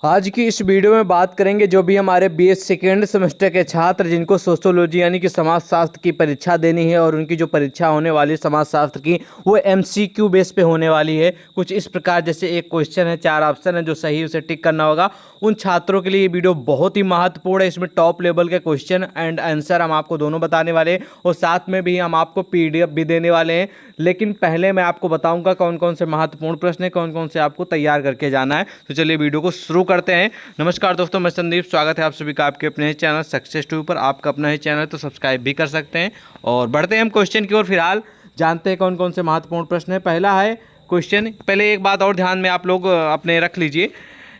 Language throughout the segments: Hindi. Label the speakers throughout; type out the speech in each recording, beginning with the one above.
Speaker 1: आज की इस वीडियो में बात करेंगे जो भी हमारे बीए सेकेंड सेमेस्टर के छात्र जिनको सोशियोलॉजी यानी कि समाजशास्त्र की परीक्षा देनी है और उनकी जो परीक्षा होने वाली है समाजशास्त्र की वो एमसीक्यू बेस पे होने वाली है। कुछ इस प्रकार जैसे एक क्वेश्चन है, 4 ऑप्शन है, जो सही उसे टिक करना होगा। उन छात्रों के लिए ये वीडियो बहुत ही महत्वपूर्ण है। इसमें टॉप लेवल के क्वेश्चन एंड आंसर हम आपको दोनों बताने वाले हैं और साथ में भी हम आपको पीडीएफ भी देने वाले हैं। लेकिन पहले मैं आपको बताऊंगा कौन कौन से महत्वपूर्ण प्रश्न है, कौन कौन से आपको तैयार करके जाना है। तो चलिए वीडियो को शुरू करते हैं। नमस्कार दोस्तों, मैं संदीप, स्वागत है आप सभी का आपके अपने चैनल सक्सेस ट्यूब पर। आपका अपना ही चैनल तो सब्सक्राइब भी कर सकते हैं। और बढ़ते हैं हम क्वेश्चन की ओर। फिलहाल जानते हैं कौन कौन से महत्वपूर्ण प्रश्न है। पहला है क्वेश्चन, पहले एक बात और ध्यान में आप लोग अपने रख लीजिए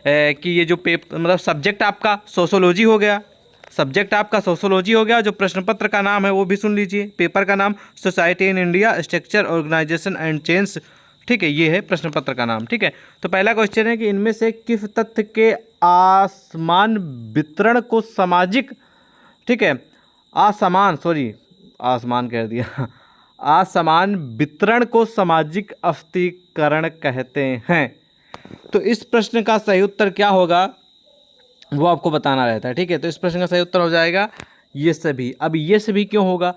Speaker 1: कि ये जो मतलब सब्जेक्ट आपका सोशोलॉजी हो गया, सब्जेक्ट आपका सोशोलॉजी हो गया। जो प्रश्न पत्र का नाम है वो भी सुन लीजिए। पेपर का नाम society in India, structure, organisation and change. ठीक है, ये है प्रश्न पत्र का नाम। ठीक है, तो पहला क्वेश्चन है कि इनमें से किस तथ्य के आसमान वितरण को सामाजिक, ठीक है, आसमान कह दिया असमान वितरण को सामाजिक अफतीकरण कहते हैं। तो इस प्रश्न का सही उत्तर क्या होगा वो आपको बताना रहता है। ठीक है, तो इस प्रश्न का सही उत्तर हो जाएगा ये सभी। अब ये सभी क्यों होगा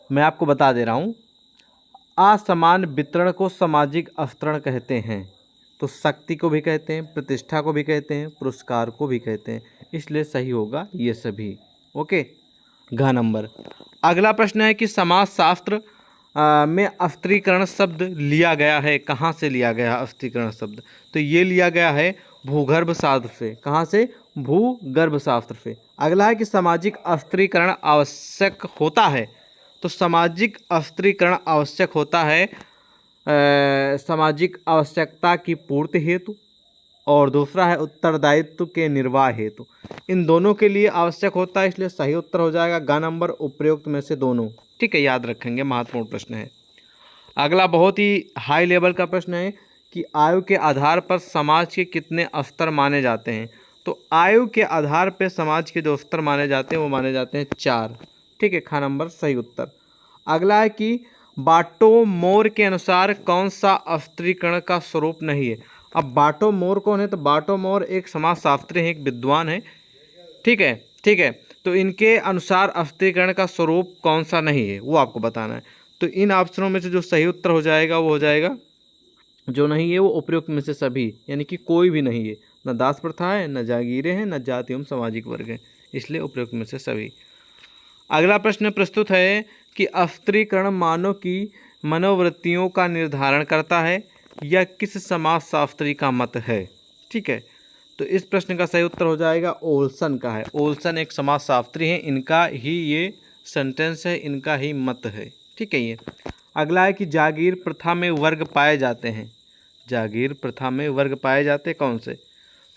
Speaker 1: मैं आपको बता दे रहा हूँ। असमान वितरण को सामाजिक अवतरण कहते हैं, तो शक्ति को भी कहते हैं, प्रतिष्ठा को भी कहते हैं, पुरस्कार को भी कहते हैं, इसलिए सही होगा ये सभी। ओके, घ नंबर। अगला प्रश्न है कि समाजशास्त्र में अवस्त्रीकरण शब्द लिया गया है, कहाँ से लिया गया है अवस्त्रीकरण शब्द? तो ये लिया गया है भूगर्भ शास्त्र से। कहाँ से? भूगर्भ शास्त्र से। अगला है कि सामाजिक अवस्त्रीकरण आवश्यक होता है, तो सामाजिक अवस्त्रीकरण आवश्यक होता है सामाजिक आवश्यकता की पूर्ति हेतु, और दूसरा है उत्तरदायित्व के निर्वाह हेतु। इन दोनों के लिए आवश्यक होता है, इसलिए सही उत्तर हो जाएगा ग नंबर, उपयुक्त में से दोनों। ठीक है, याद रखेंगे, महत्वपूर्ण प्रश्न है। अगला बहुत ही हाई लेवल का प्रश्न है कि आयु के आधार पर समाज के कितने स्तर माने जाते हैं? तो आयु के आधार पर समाज के जो स्तर माने जाते हैं वो माने जाते हैं 4। ठीक है, ख नंबर सही उत्तर। अगला है कि बाटो-मोर के अनुसार कौन सा अवस्त्रीकरण का स्वरूप नहीं है? अब बाटो-मोर कौन है? तो बाटो-मोर एक समाजशास्त्री हैं, एक विद्वान है। ठीक है, ठीक है, तो इनके अनुसार अवस्त्रीकरण का स्वरूप कौन सा नहीं है वो आपको बताना है। तो इन ऑप्शनों में से जो सही उत्तर हो जाएगा वो हो जाएगा, जो नहीं है वो उपयुक्त में से सभी, यानी कि कोई भी नहीं है। न दास प्रथा है, न जागीरें हैं, न जाति एवं सामाजिक वर्ग है, इसलिए उपयुक्त में से सभी। अगला प्रश्न प्रस्तुत है कि अवस्त्रीकरण मानव की मनोवृत्तियों का निर्धारण करता है, यह किस समाजशास्त्री का मत है? ठीक है, तो इस प्रश्न का सही उत्तर हो जाएगा ओल्सन का है। ओल्सन एक समाजशास्त्री हैं, इनका ही ये सेंटेंस है, इनका ही मत है। ठीक है, ये अगला है कि जागीर प्रथा में वर्ग पाए जाते हैं। जागीर प्रथा में वर्ग पाए जाते कौन से?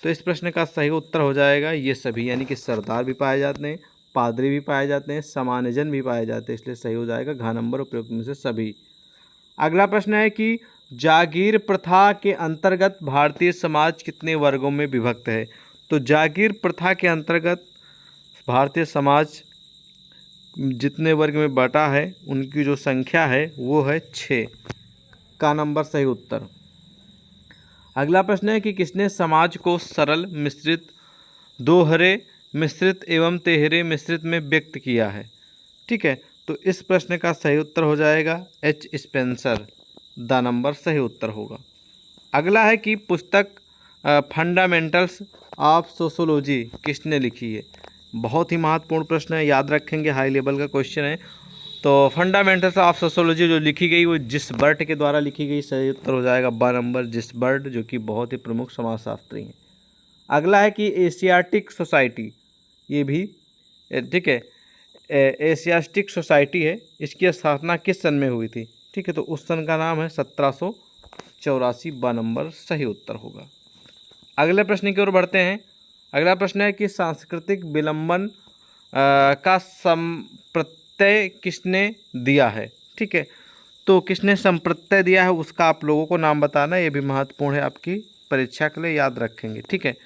Speaker 1: तो इस प्रश्न का सही उत्तर हो जाएगा ये सभी, यानी कि सरदार भी पाए जाते हैं, पादरी भी पाए जाते हैं, सामान्यजन भी पाए जाते हैं, इसलिए सही हो जाएगा घ नंबर, उपयुक्त में से सभी। अगला प्रश्न है कि जागीर प्रथा के अंतर्गत भारतीय समाज कितने वर्गों में विभक्त है? तो जागीर प्रथा के अंतर्गत भारतीय समाज जितने वर्ग में बटा है उनकी जो संख्या है वो है 6 का नंबर सही उत्तर। अगला प्रश्न है कि किसने समाज को सरल, मिश्रित, दोहरे मिश्रित एवं तिहरे मिश्रित में व्यक्त किया है? ठीक है, तो इस प्रश्न का सही उत्तर हो जाएगा एच स्पेंसर, द नंबर सही उत्तर होगा। अगला है कि पुस्तक फंडामेंटल्स ऑफ सोशोलॉजी किसने लिखी है? बहुत ही महत्वपूर्ण प्रश्न है, याद रखेंगे, हाई लेवल का क्वेश्चन है। तो फंडामेंटल्स ऑफ सोशोलॉजी जो लिखी गई वो जिसबर्ट के द्वारा लिखी गई, सही उत्तर हो जाएगा ब नंबर, जिसबर्ट, जो कि बहुत ही प्रमुख समाजशास्त्री हैं। अगला है कि एशियाटिक सोसाइटी, ये भी ठीक है, एशियाटिक सोसाइटी है, इसकी स्थापना किस सन में हुई थी? ठीक है, तो उस सन का नाम है 1784, ब नंबर सही उत्तर होगा। अगले प्रश्न की ओर बढ़ते हैं। अगला प्रश्न है कि सांस्कृतिक विलंबन का संप्रत्यय किसने दिया है? ठीक है, तो किसने संप्रत्यय दिया है उसका आप लोगों को नाम बताना, ये भी महत्वपूर्ण है आपकी परीक्षा के लिए, याद रखेंगे। ठीक है,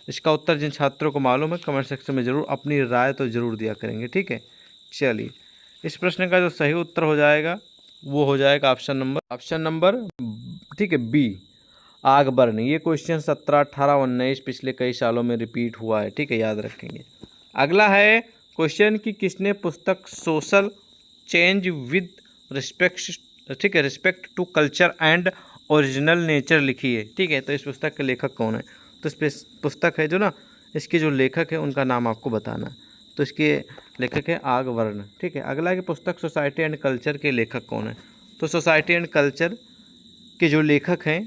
Speaker 1: इसका उत्तर जिन छात्रों को मालूम है कमेंट सेक्शन में जरूर अपनी राय तो जरूर दिया करेंगे। ठीक है, चलिए इस प्रश्न का जो सही उत्तर हो जाएगा वो हो जाएगा ऑप्शन नंबर, ठीक है, बी। आगबर्न। ये क्वेश्चन 17, 18, 19 पिछले कई सालों में रिपीट हुआ है, ठीक है, याद रखेंगे। अगला है क्वेश्चन कि किसने पुस्तक सोशल चेंज विद रिस्पेक्ट, ठीक है, respect to culture and original nature लिखी है, ठीक है। तो इस पुस्तक के लेखक कौन है? तो इस पुस्तक है जो ना, इसके जो लेखक है उनका नाम आपको बताना है। तो इसके लेखक है आगबर्न, ठीक है। अगला की पुस्तक सोसाइटी एंड कल्चर के लेखक कौन है? तो सोसाइटी एंड कल्चर के जो लेखक हैं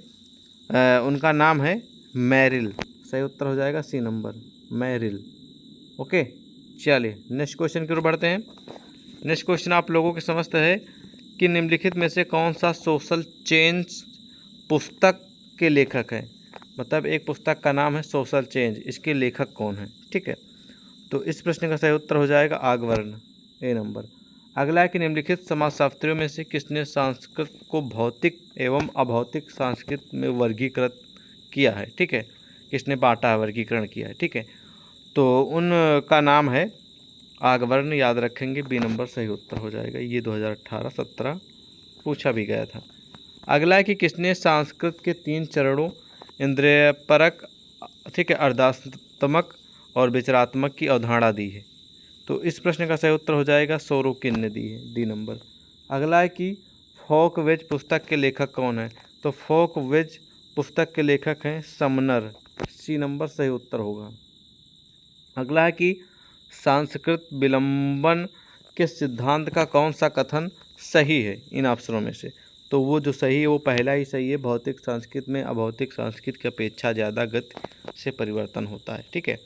Speaker 1: उनका नाम है मैरिल। सही उत्तर हो जाएगा सी नंबर, मैरिल। ओके, चलिए नेक्स्ट क्वेश्चन की ओर बढ़ते हैं। नेक्स्ट क्वेश्चन आप लोगों के समझते है कि निम्नलिखित में से कौन सा सोशल चेंज पुस्तक के लेखक है? मतलब एक पुस्तक का नाम है सोशल चेंज, इसके लेखक कौन है, ठीक है। तो इस प्रश्न का सही उत्तर हो जाएगा आगबर्न, ए नंबर। अगला है कि निम्नलिखित समाजशास्त्रियों में से किसने संस्कृत को भौतिक एवं अभौतिक संस्कृत में वर्गीकृत किया है, ठीक है, किसने बांटा है, वर्गीकरण किया है, ठीक है। तो उनका नाम है आगबर्न, याद रखेंगे, बी नंबर सही उत्तर हो जाएगा। ये 2018-17 पूछा भी गया था। अगला है कि किसने संस्कृत के 3 चरणों इंद्रियपरक, ठीक है, अर्धात्मक और विचारात्मक की अवधारणा दी है? तो इस प्रश्न का सही उत्तर हो जाएगा सोरोकिन ने दी है, डी नंबर। अगला है कि फोक वेज पुस्तक के लेखक कौन है? तो फोक वेज पुस्तक के लेखक हैं समनर, सी नंबर सही उत्तर होगा। अगला है कि संस्कृत विलंबन के सिद्धांत का कौन सा कथन सही है इन अवसरों में से? तो वो जो सही है वो पहला ही सही है, भौतिक संस्कृत में अभौतिक संस्कृत की अपेक्षा ज़्यादा गति से परिवर्तन होता है, ठीक है।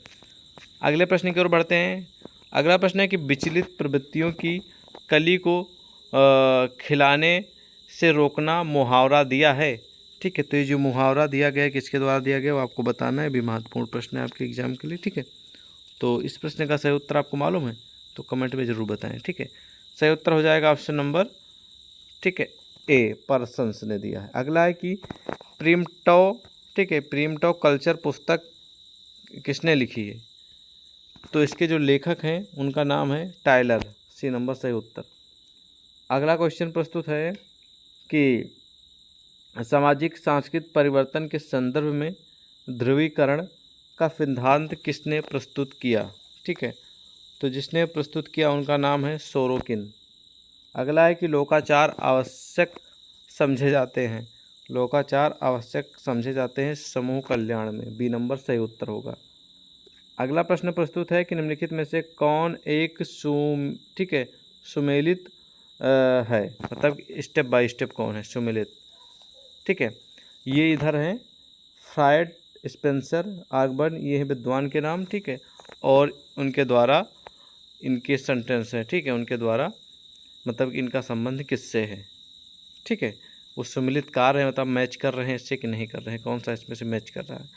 Speaker 1: अगले प्रश्न की ओर बढ़ते हैं। अगला प्रश्न है कि विचलित प्रवृत्तियों की कली को खिलाने से रोकना मुहावरा दिया है, ठीक है। तो ये जो मुहावरा दिया गया है किसके द्वारा दिया गया वो आपको बताना है, भी महत्वपूर्ण प्रश्न है आपके एग्जाम के लिए, ठीक है। तो इस प्रश्न का सही उत्तर आपको मालूम है तो कमेंट में ज़रूर बताएं, ठीक है। सही उत्तर हो जाएगा ऑप्शन नंबर, ठीक है, ए, पर्सन्स ने दिया है। अगला है कि प्रिमटो, ठीक है, प्रिमटो कल्चर पुस्तक किसने लिखी है? तो इसके जो लेखक हैं उनका नाम है टायलर, सी नंबर सही उत्तर। अगला क्वेश्चन प्रस्तुत है कि सामाजिक सांस्कृतिक परिवर्तन के संदर्भ में ध्रुवीकरण का सिद्धांत किसने प्रस्तुत किया, ठीक है। तो जिसने प्रस्तुत किया उनका नाम है सोरोकिन। अगला है कि लोकाचार आवश्यक समझे जाते हैं, लोकाचार आवश्यक समझे जाते हैं समूह कल्याण में, बी नंबर सही उत्तर होगा। अगला प्रश्न प्रस्तुत है कि निम्नलिखित में से कौन एक ठीक है, सुमेलित है, मतलब स्टेप बाय स्टेप कौन है सुमेलित, ठीक है। ये इधर हैं फ्रायड, स्पेंसर, आगबर्न, ये है विद्वान के नाम, ठीक है, और उनके द्वारा इनके सेंटेंस है, ठीक है, उनके द्वारा मतलब इनका संबंध किससे है, ठीक है। वो सम्मिलित कार्य है, मतलब मैच कर रहे हैं इससे कि नहीं कर रहे हैं, कौन सा इसमें से मैच कर रहा है?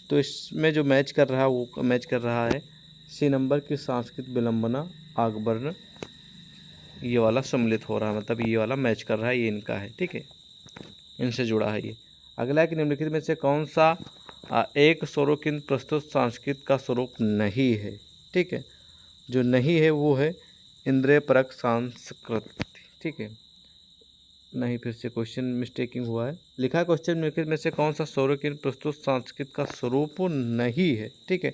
Speaker 1: तो इसमें जो मैच कर रहा है वो मैच कर रहा है सी नंबर की सांस्कृतिक विलंबना आगबर्न, ये वाला सम्मिलित हो रहा है, मतलब ये वाला मैच कर रहा है, ये इनका है, ठीक है, इनसे जुड़ा है ये। अगला है कि निम्नलिखित में से कौन सा एक सोरोकिन प्रस्तुत संस्कृत का स्वरूप नहीं है, ठीक है। जो नहीं है वो है इंद्रिय परक संस्कृति, ठीक है। नहीं, फिर से क्वेश्चन मिस्टेकिंग हुआ है, लिखा क्वेश्चन निम्नलिखित में से कौन सा सोरोकिन प्रस्तुत संस्कृत का स्वरूप नहीं है, ठीक है।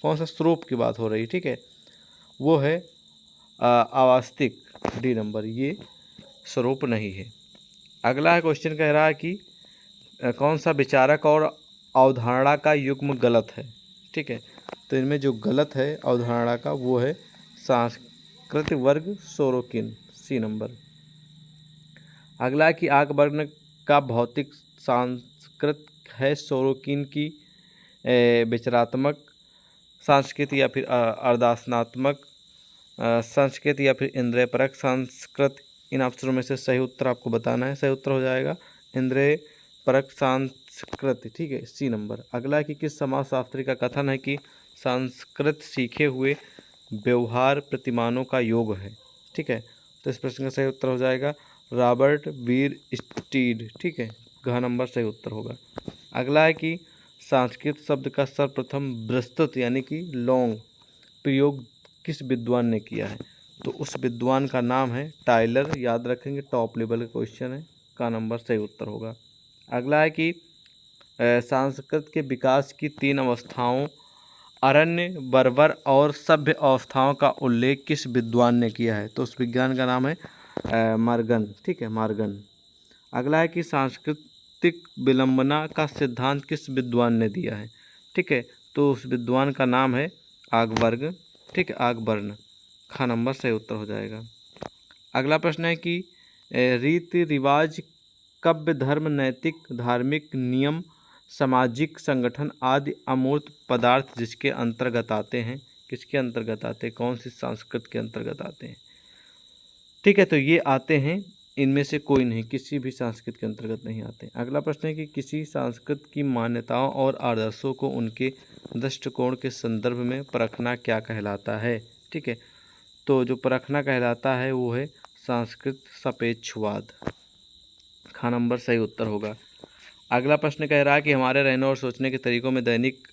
Speaker 1: कौन सा स्वरूप की बात हो रही है, ठीक है, वो है आवास्तिक, डी नंबर, ये स्वरूप नहीं है। अगला है क्वेश्चन कह रहा है कि कौन सा विचारक और अवधारणा का युग्म गलत है, ठीक है। तो इनमें जो गलत है अवधारणा का वो है सांस्कृतिक वर्ग सोरोकिन, सी नंबर। अगला कि आगबर्न का भौतिक संस्कृत है सोरोकिन की विचारात्मक संस्कृति या फिर अर्दासनात्मक संस्कृति या फिर इंद्रियपरक संस्कृत। इन अवसरों में से सही उत्तर आपको बताना है, सही उत्तर हो जाएगा इंद्रिय परक संस्कृति, ठीक है, सी नंबर। अगला कि किस समाजशास्त्री का कथन है कि संस्कृत सीखे हुए व्यवहार प्रतिमानों का योग है, ठीक है। तो इस प्रश्न का सही उत्तर हो जाएगा रॉबर्ट बीर स्टीड, ठीक है, घ नंबर सही उत्तर होगा। अगला है कि संस्कृत शब्द का सर्वप्रथम विस्तृत यानी कि लॉन्ग प्रयोग किस विद्वान ने किया है? तो उस विद्वान का नाम है टायलर, याद रखेंगे, टॉप लेवल का क्वेश्चन है, का नंबर सही उत्तर होगा। अगला है कि संस्कृत के विकास की 3 अवस्थाओं अरण्य, बर्बर और सभ्य अवस्थाओं का उल्लेख किस विद्वान ने किया है? तो उस विज्ञान का नाम है मार्गन। ठीक है, मार्गन। अगला है कि सांस्कृतिक विलंबना का सिद्धांत किस विद्वान ने दिया है? ठीक है, तो उस विद्वान का नाम है आगबर्ग। ठीक है, आगबर्न। ख नंबर सही उत्तर हो जाएगा। अगला प्रश्न है कि रीति रिवाज, काव्य, धर्म, नैतिक धार्मिक नियम, सामाजिक संगठन आदि अमूर्त पदार्थ जिसके अंतर्गत आते हैं, किसके अंतर्गत आते हैं, कौन सी संस्कृत के अंतर्गत आते हैं? ठीक है, तो ये आते हैं, इनमें से कोई नहीं, किसी भी संस्कृत के अंतर्गत नहीं आते। अगला प्रश्न है कि किसी संस्कृत की मान्यताओं और आदर्शों को उनके दृष्टिकोण के संदर्भ में परखना क्या कहलाता है? ठीक है, तो जो परखना कहलाता है वो है संस्कृत सापेक्षवाद। ख नंबर सही उत्तर होगा। अगला प्रश्न कह रहा है कि हमारे रहने और सोचने के तरीकों में दैनिक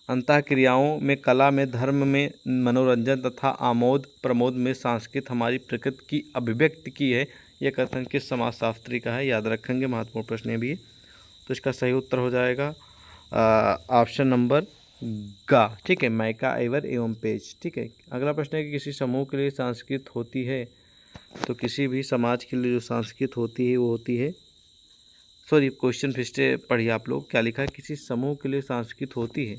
Speaker 1: अंतःक्रियाओं में, कला में, धर्म में, मनोरंजन तथा आमोद प्रमोद में संस्कृत हमारी प्रकृति की अभिव्यक्ति की है। यह कथन किस समाजशास्त्री का है? याद रखेंगे, महत्वपूर्ण प्रश्न है भी है। तो इसका सही उत्तर हो जाएगा ऑप्शन नंबर गा। ठीक है, माइका, एवर एवं पेज। ठीक है, अगला प्रश्न है कि किसी समूह के लिए संस्कृत होती है, तो किसी भी समाज के लिए जो संस्कृत होती है वो होती है, सॉरी क्वेश्चन फिर से पढ़िए आप लोग, क्या लिखा है? किसी समूह के लिए संस्कृत होती है,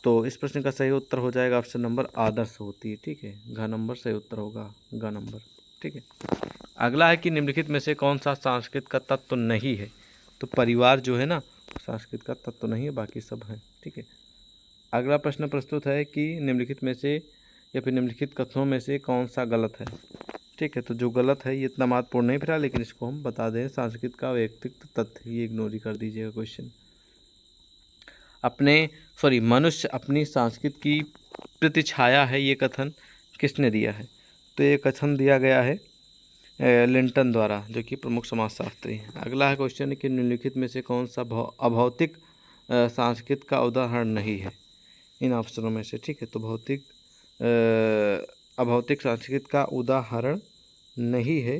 Speaker 1: तो इस प्रश्न का सही उत्तर हो जाएगा ऑप्शन नंबर आदर्श होती है। ठीक है, घ नंबर सही उत्तर होगा, ग नंबर। ठीक है, अगला है कि निम्नलिखित में से कौन सा संस्कृत का तत्व नहीं है? तो परिवार जो है ना, संस्कृत का तत्व नहीं है, बाकी सब है। ठीक है, अगला प्रश्न प्रस्तुत है कि निम्नलिखित में से या फिर निम्नलिखित कथनों में से कौन सा गलत है? ठीक है, तो जो गलत है ये इतना महत्वपूर्ण नहीं फिर, लेकिन इसको हम बता दें। संस्कृत का व्यक्तित्व तथ्य, ये इग्नोर ही कर दीजिएगा क्वेश्चन। मनुष्य अपनी संस्कृति की प्रतिछाया है, ये कथन किसने दिया है? तो ये कथन दिया गया है लिंटन द्वारा, जो कि प्रमुख समाजशास्त्री हैं। अगला है क्वेश्चन कि निम्नलिखित में से कौन सा अभौतिक संस्कृत का उदाहरण नहीं है इन ऑप्शनों में से? ठीक है, तो अभौतिक संस्कृत का उदाहरण नहीं है।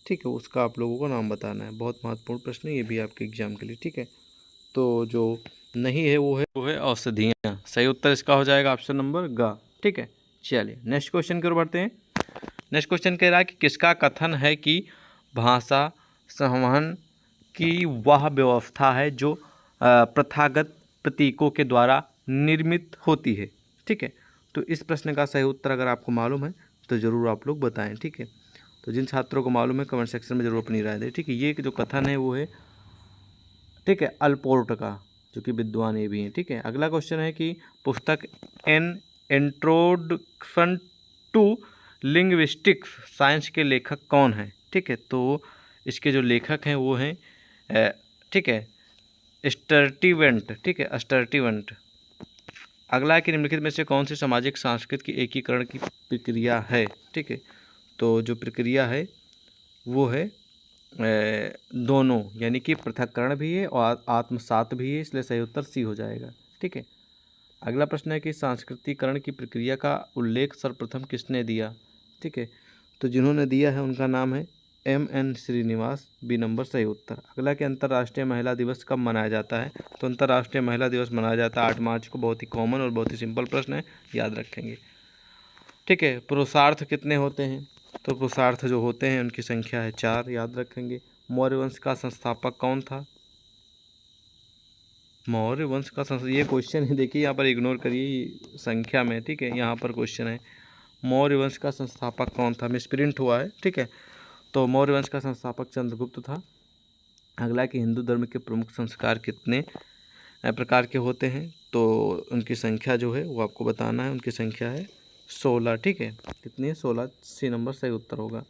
Speaker 1: ठीक है, उसका आप लोगों को नाम बताना है। बहुत महत्वपूर्ण प्रश्न है ये भी आपके एग्जाम के लिए। ठीक है, तो जो नहीं है वो है औषधियाँ। सही उत्तर इसका हो जाएगा ऑप्शन नंबर ग। ठीक है, चलिए नेक्स्ट क्वेश्चन की ओर बढ़ते हैं। नेक्स्ट क्वेश्चन कह रहा है कि किसका कथन है कि भाषा संवहन की वह व्यवस्था है जो प्रथागत प्रतीकों के द्वारा निर्मित होती है? ठीक है, तो इस प्रश्न का सही उत्तर अगर आपको मालूम है तो ज़रूर आप लोग बताएं। ठीक है, तो जिन छात्रों को मालूम है कमेंट सेक्शन में ज़रूर अपनी राय दें। ठीक है, ये जो कथन है वो है, ठीक है, अल्पोर्ट का, जो कि विद्वान ये भी हैं। ठीक है, अगला क्वेश्चन है कि पुस्तक an introduction to linguistics science के लेखक कौन हैं? ठीक है, तो इसके जो लेखक हैं वो हैं ठीक है स्टर्टीवेंट। ठीक है, स्टर्टीवेंट। अगला है कि निम्नलिखित में से कौन सी सामाजिक सांस्कृतिक की एकीकरण की प्रक्रिया है? ठीक है, तो जो प्रक्रिया है वो है दोनों, यानी कि पृथक्करण भी है और आत्मसात भी है, इसलिए सही उत्तर सी हो जाएगा। ठीक है, अगला प्रश्न है कि सांस्कृतिकरण की प्रक्रिया का उल्लेख सर्वप्रथम किसने दिया? ठीक है, तो जिन्होंने दिया है उनका नाम है M.N. श्रीनिवास। बी नंबर सही उत्तर। अगला कि अंतर्राष्ट्रीय महिला दिवस कब मनाया जाता है? तो अंतर्राष्ट्रीय महिला दिवस मनाया जाता है 8 मार्च को। बहुत ही कॉमन और बहुत ही सिंपल प्रश्न है, याद रखेंगे। ठीक है, पुरुषार्थ कितने होते हैं? तो पुरुषार्थ जो होते हैं उनकी संख्या है 4, याद रखेंगे। मौर्य वंश का संस्थापक कौन था? मौर्य वंश का ये क्वेश्चन है, देखिए यहाँ पर इग्नोर करिए संख्या में। ठीक है, यहाँ पर क्वेश्चन है मौर्य वंश का संस्थापक कौन था, मिसप्रिंट हुआ है। ठीक है, तो मौर्य वंश का संस्थापक चंद्रगुप्त था। अगला कि हिंदू धर्म के प्रमुख संस्कार कितने प्रकार के होते हैं? तो उनकी संख्या जो है वो आपको बताना है, उनकी संख्या है 16। ठीक है, कितनी है? 16। सी नंबर सही उत्तर होगा।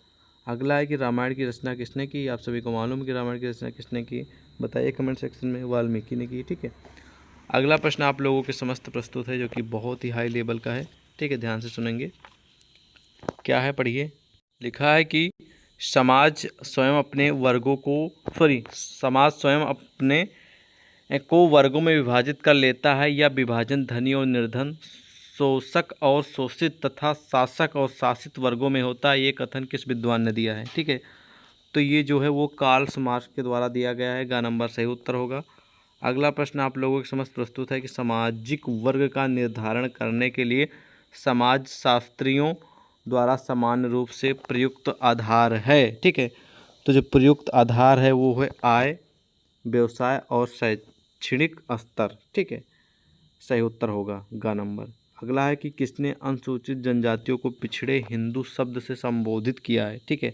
Speaker 1: अगला है कि रामायण की रचना किसने की? आप सभी को मालूम है कि रामायण की रचना किसने की, बताइए कमेंट सेक्शन में। वाल्मीकि ने की। ठीक है, अगला प्रश्न आप लोगों के समस्त प्रस्तुत है, जो कि बहुत ही हाई लेवल का है। ठीक है, ध्यान से सुनेंगे। क्या है, पढ़िए। लिखा है कि समाज स्वयं अपने को वर्गों में विभाजित कर लेता है, या विभाजन धनी और निर्धन, शोषक और शोषित तथा शासक और शासित वर्गों में होता है। ये कथन किस विद्वान ने दिया है? ठीक है, तो ये जो है वो कार्ल मार्क्स के द्वारा दिया गया है। ग नंबर सही उत्तर होगा। अगला प्रश्न आप लोगों के समक्ष प्रस्तुत है कि सामाजिक वर्ग का निर्धारण करने के लिए समाजशास्त्रियों द्वारा सामान्य रूप से प्रयुक्त आधार है। ठीक है, तो जो प्रयुक्त आधार है वो है आय, व्यवसाय और शैक्षणिक स्तर। ठीक है, सही उत्तर होगा ग नंबर। अगला है कि किसने अनुसूचित जनजातियों को पिछड़े हिंदू शब्द से संबोधित किया है। ठीक है,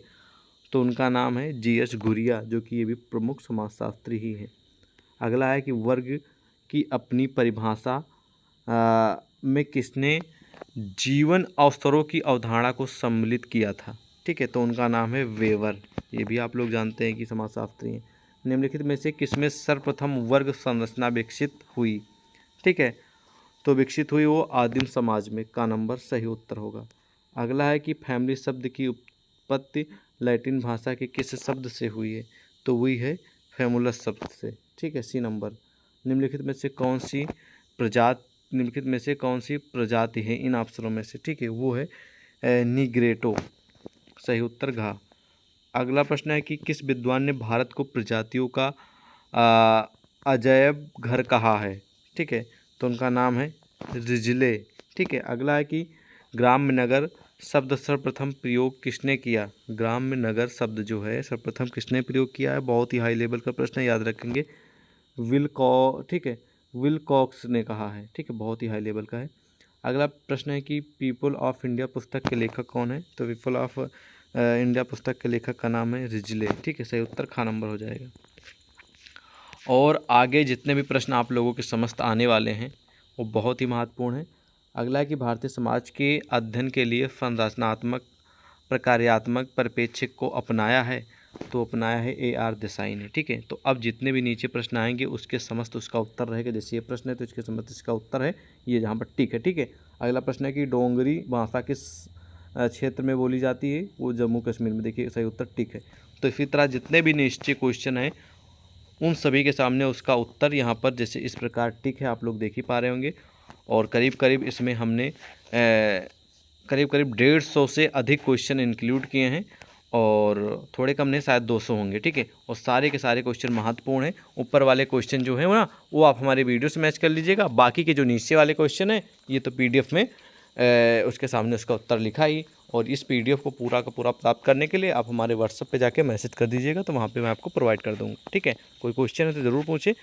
Speaker 1: तो उनका नाम है GS घुरिया, जो कि ये भी प्रमुख समाजशास्त्री ही है। अगला है कि वर्ग की अपनी परिभाषा में किसने जीवन अवसरों की अवधारणा को सम्मिलित किया था। ठीक है, तो उनका नाम है वेबर। ये भी आप लोग जानते हैं कि समाजशास्त्री हैं। निम्नलिखित में से किसमें सर्वप्रथम वर्ग संरचना विकसित हुई। ठीक है, तो विकसित हुई वो आदिम समाज में। का नंबर सही उत्तर होगा। अगला है कि फैमिली शब्द की उत्पत्ति लैटिन भाषा के किस शब्द से हुई है, तो हुई है फैमुलस शब्द से। ठीक है, सी नंबर। निम्नलिखित में से कौन सी प्रजाति है इन अक्षरों में से। ठीक है, वो है निग्रेटो। सही उत्तर घा। अगला प्रश्न है कि किस विद्वान ने भारत को प्रजातियों का अजैब घर कहा है। ठीक है, तो उनका नाम है रिजले। ठीक है, अगला है कि ग्राम्य नगर शब्द सर्वप्रथम प्रयोग किसने किया। ग्राम्य नगर शब्द जो है सर्वप्रथम किसने प्रयोग किया है। बहुत ही हाई लेवल का प्रश्न है, याद रखेंगे। ठीक है, विलकॉक्स ने कहा है। ठीक है, बहुत ही हाई लेवल का है। अगला प्रश्न है कि पीपल ऑफ इंडिया पुस्तक के लेखक कौन है, तो पीपल ऑफ इंडिया पुस्तक के लेखक का नाम है रिजले। ठीक है, सही उत्तर खा नंबर हो जाएगा। और आगे जितने भी प्रश्न आप लोगों के समस्त आने वाले हैं वो बहुत ही महत्वपूर्ण है। अगला है कि भारतीय समाज के अध्ययन के लिए संरचनात्मक प्रकार्यात्मक परिप्रेक्ष्य को अपनाया है, तो अपनाया है AR देसाई ने। ठीक है, तो अब जितने भी नीचे प्रश्न आएंगे उसके समस्त उसका उत्तर रहेगा। जैसे ये प्रश्न है तो इसके समस्त इसका उत्तर है ये जहाँ पर टिक है। ठीक है, अगला प्रश्न है कि डोंगरी भाषा किस क्षेत्र में बोली जाती है, वो जम्मू कश्मीर में। देखिए सही उत्तर टिक है। तो इसी तरह जितने भी नीचे क्वेश्चन हैं उन सभी के सामने उसका उत्तर यहाँ पर जैसे इस प्रकार टिक है, आप लोग देख ही पा रहे होंगे। और करीब करीब इसमें हमने करीब करीब 150 से अधिक क्वेश्चन इंक्लूड किए हैं, और थोड़े कम नहीं शायद 200 होंगे। ठीक है, और सारे के सारे क्वेश्चन महत्वपूर्ण हैं। ऊपर वाले क्वेश्चन जो है ना वो आप हमारे वीडियो से मैच कर लीजिएगा। बाकी के जो नीचे वाले क्वेश्चन हैं ये तो PDF में उसके सामने उसका उत्तर लिखा ही। और इस PDF को पूरा का पूरा प्राप्त करने के लिए आप हमारे व्हाट्सएप पे जाके मैसेज कर दीजिएगा, तो वहाँ पे मैं आपको प्रोवाइड कर दूँगा। ठीक है, कोई क्वेश्चन है तो ज़रूर पूछें।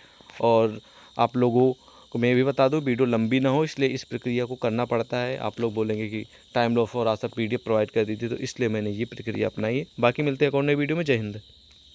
Speaker 1: और आप लोगों को मैं भी बता दूँ वीडियो लंबी ना हो, इसलिए इस प्रक्रिया को करना पड़ता है। आप लोग बोलेंगे कि टाइम लॉस हो रहा था, PDF प्रोवाइड कर दी थी, तो इसलिए मैंने ये प्रक्रिया अपनाई है। बाकी मिलते हैं एक और नई वीडियो में। जय हिंद।